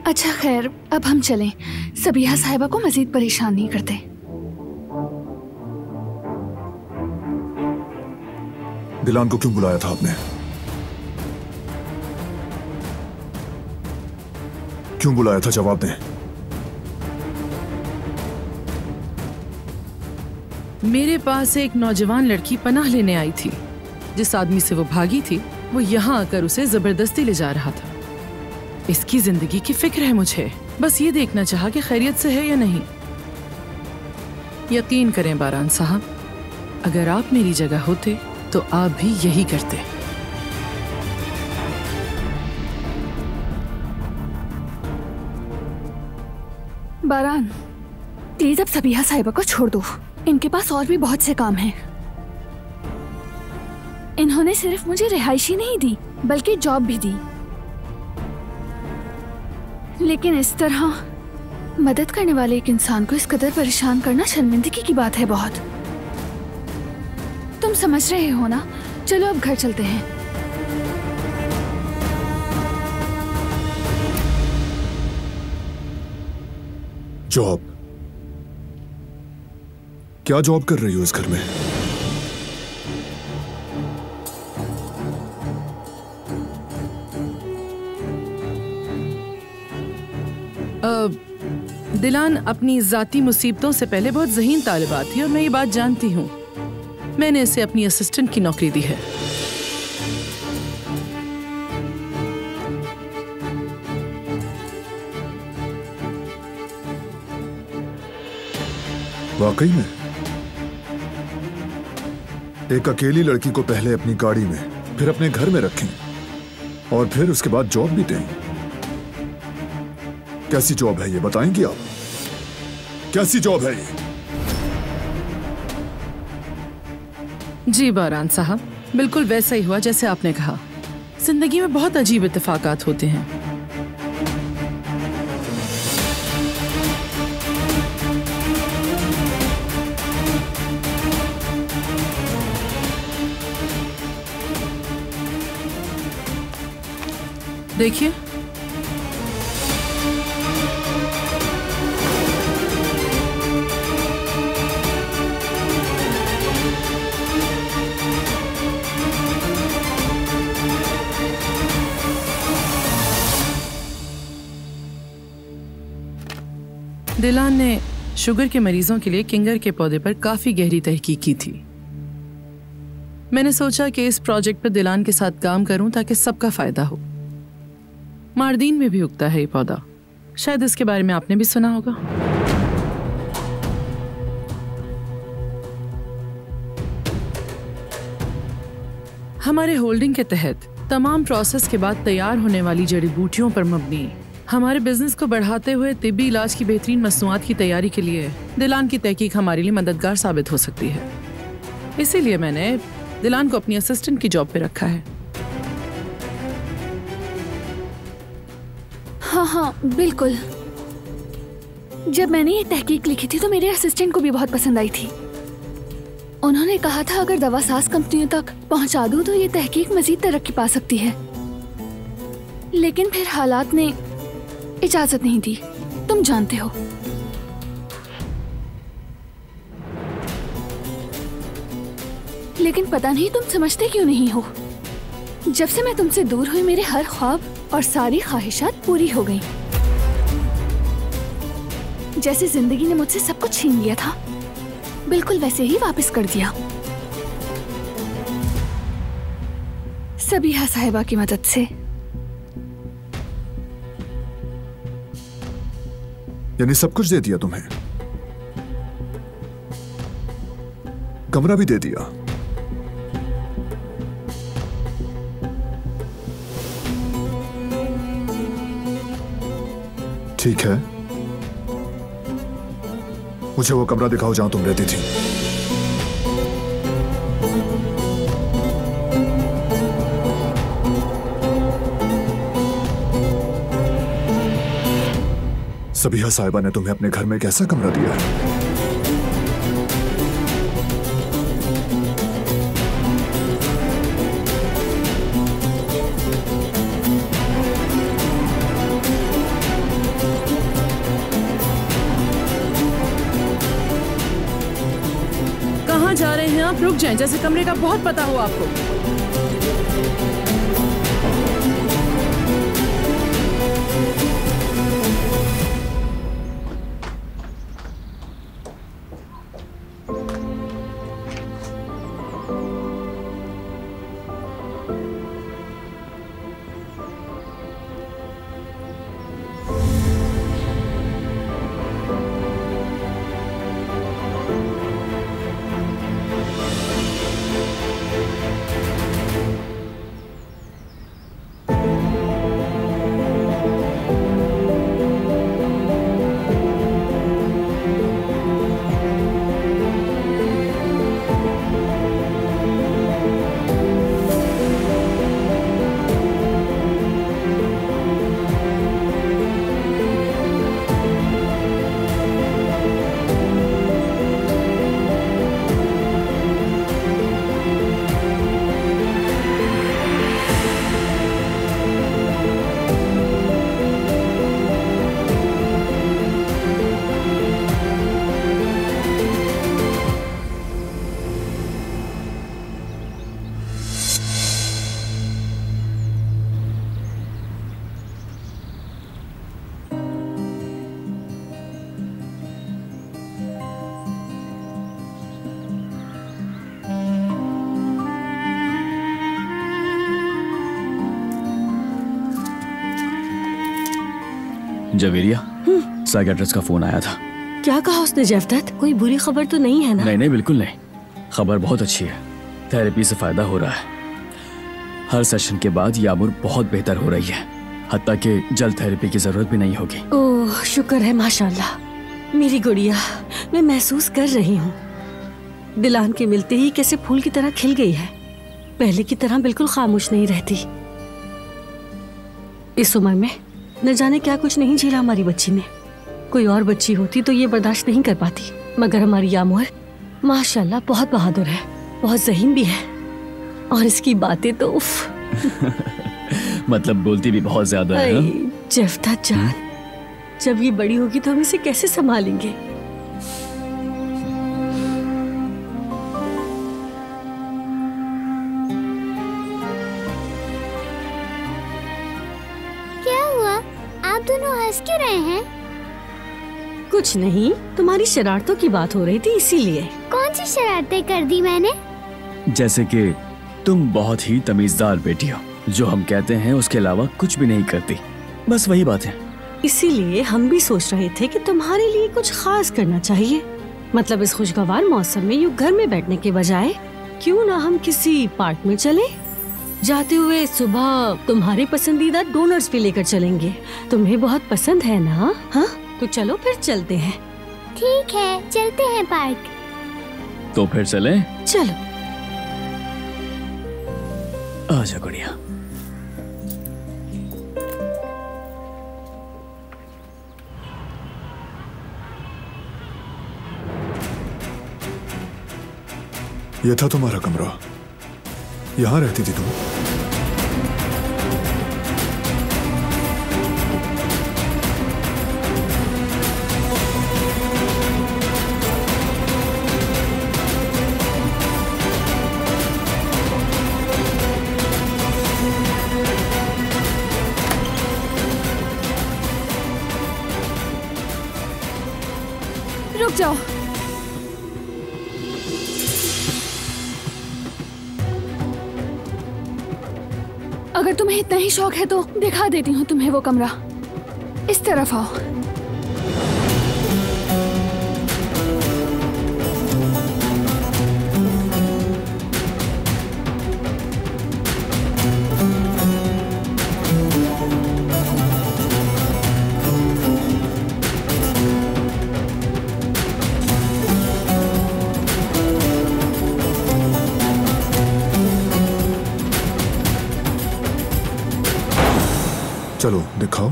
अच्छा खैर, अब हम चलें। सबीहा साहिबा को मजीद परेशान नहीं करते। दिलान को क्यों बुलाया था आपने? क्यों बुलाया था, जवाब दें। मेरे पास एक नौजवान लड़की पनाह लेने आई थी। जिस आदमी से वो भागी थी वो यहाँ आकर उसे जबरदस्ती ले जा रहा था। इसकी जिंदगी की फिक्र है मुझे। बस ये देखना चाहा कि खैरियत से है या नहीं। यकीन करें बारान साहब, अगर आप मेरी जगह होते तो आप भी यही करते। बारान, प्लीज अब सबीहा साहिबा को छोड़ दो। इनके पास और भी बहुत से काम हैं। इन्होंने सिर्फ मुझे रिहाइशी नहीं दी बल्कि जॉब भी दी। लेकिन इस तरह मदद करने वाले एक इंसान को इस कदर परेशान करना शर्मिंदगी की बात है बहुत। तुम समझ रहे हो ना? चलो अब घर चलते हैं। जॉब? क्या जॉब कर रही हो इस घर में? दिलान अपनी जाती मुसीबतों से पहले बहुत ज़हीन तालिबा थी और मैं ये बात जानती हूँ। मैंने इसे अपनी असिस्टेंट की नौकरी दी है। वाकई में? एक अकेली लड़की को पहले अपनी गाड़ी में, फिर अपने घर में रखें और फिर उसके बाद जॉब भी दें। कैसी जॉब है ये, बताएंगी आप? कैसी जॉब है ये? जी बारान साहब, बिल्कुल वैसा ही हुआ जैसे आपने कहा। जिंदगी में बहुत अजीब इत्तेफाकात होते हैं। देखिए, दिलान ने शुगर के मरीजों के लिए किंगर के पौधे पर काफी गहरी तहकीक की थी। मैंने सोचा कि इस प्रोजेक्ट पर दिलान के साथ काम करूं ताकि सबका फायदा हो। मार्दीन में भी उगता है ये पौधा, शायद इसके बारे में आपने भी सुना होगा। हमारे होल्डिंग के तहत तमाम प्रोसेस के बाद तैयार होने वाली जड़ी बूटियों पर मबनी हमारे बिजनेस को बढ़ाते हुए तिब्बी इलाज की बेहतरीन मसनूआत की तैयारी के लिए दिलान की तहकीक हमारे लिए मददगार साबित हो सकती है। इसीलिए मैंने दिलान को अपनी असिस्टेंट की जॉब पे रखा है। हाँ हाँ बिल्कुल। जब मैंने ये तहकीक लिखी थी तो मेरे असिस्टेंट को भी बहुत पसंद आई थी। उन्होंने कहा था अगर दवा साज कंपनियों तक पहुंचा दूं तो ये तहकीक मजीद तरक्की पा सकती है। लेकिन फिर हालात ने इजाजत नहीं दी, तुम जानते हो। लेकिन पता नहीं तुम समझते क्यों नहीं हो। जब से मैं तुमसे दूर हुई मेरे हर ख्वाब और सारी ख्वाहिशात पूरी हो गईं। जैसे जिंदगी ने मुझसे सब कुछ छीन लिया था, बिल्कुल वैसे ही वापस कर दिया। सबीहा साहिबा की मदद से। यानी सब कुछ दे दिया तुम्हें? कमरा भी दे दिया? ठीक है, मुझे वो कमरा दिखाओ जहां तुम रहती थी। सबीहा साहिबा ने तुम्हें अपने घर में कैसा कमरा दिया है? आप रुक जाएं, जैसे कमरे का बहुत पता हो आपको। जवेरिया, साइकियाट्रिस्ट का फोन आया था। क्या कहा उसने जेफदत? कोई बुरी खबर तो नहीं है ना? नहीं नहीं, बिल्कुल नहीं। खबर बहुत अच्छी है। थेरेपी से फायदा हो रहा है। हर सेशन के बाद यामुर बहुत बेहतर हो रही है, हत्ता कि जल्द थेरेपी की जरूरत भी नहीं होगी। ओह शुक्र है, माशाल्लाह। मेरी गुड़िया, मैं महसूस कर रही हूँ दिलान के मिलते ही कैसे फूल की तरह खिल गई है। पहले की तरह बिल्कुल खामोश नहीं रहती। इस उम्र में न जाने क्या कुछ नहीं झेला हमारी बच्ची ने। कोई और बच्ची होती तो ये बर्दाश्त नहीं कर पाती, मगर हमारी यामुर माशाल्लाह बहुत बहादुर है, बहुत ज़हीन भी है, और इसकी बातें तो उफ। मतलब बोलती भी बहुत ज्यादा है। जेफदत जान, जब ये बड़ी होगी तो हम इसे कैसे संभालेंगे? क्या हुआ? आप दोनों हंस क्यों रहे हैं? कुछ नहीं, तुम्हारी शरारतों की बात हो रही थी इसीलिए। कौन सी शरारतें कर दी मैंने? जैसे कि तुम बहुत ही तमीजदार बेटी हो, जो हम कहते हैं उसके अलावा कुछ भी नहीं करती, बस वही बात है। इसीलिए हम भी सोच रहे थे कि तुम्हारे लिए कुछ खास करना चाहिए। मतलब इस खुशगवार मौसम में यूं घर में बैठने के बजाय क्यों ना हम किसी पार्क में चले। जाते हुए सुबह तुम्हारे पसंदीदा डोनट्स भी लेकर चलेंगे, तुम्हें बहुत पसंद है ना? हाँ तो चलो फिर चलते हैं। ठीक है, चलते हैं पार्क। तो फिर चलें? चलो। आजा गुड़िया। यह था तुम्हारा कमरा, यहां रहती थी तुम? रुक जाओ। अगर तुम्हें इतना ही शौक है तो दिखा देती हूँ तुम्हें वो कमरा। इस तरफ आओ। चलो दिखाओ।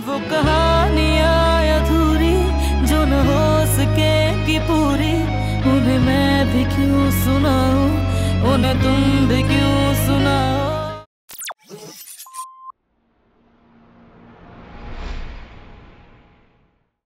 वो कहानियाँ अधूरी जो न हो सके कि पूरी, उन्हें मैं भी क्यों सुनाऊं, उन्हें तुम भी क्यों सुनाओ।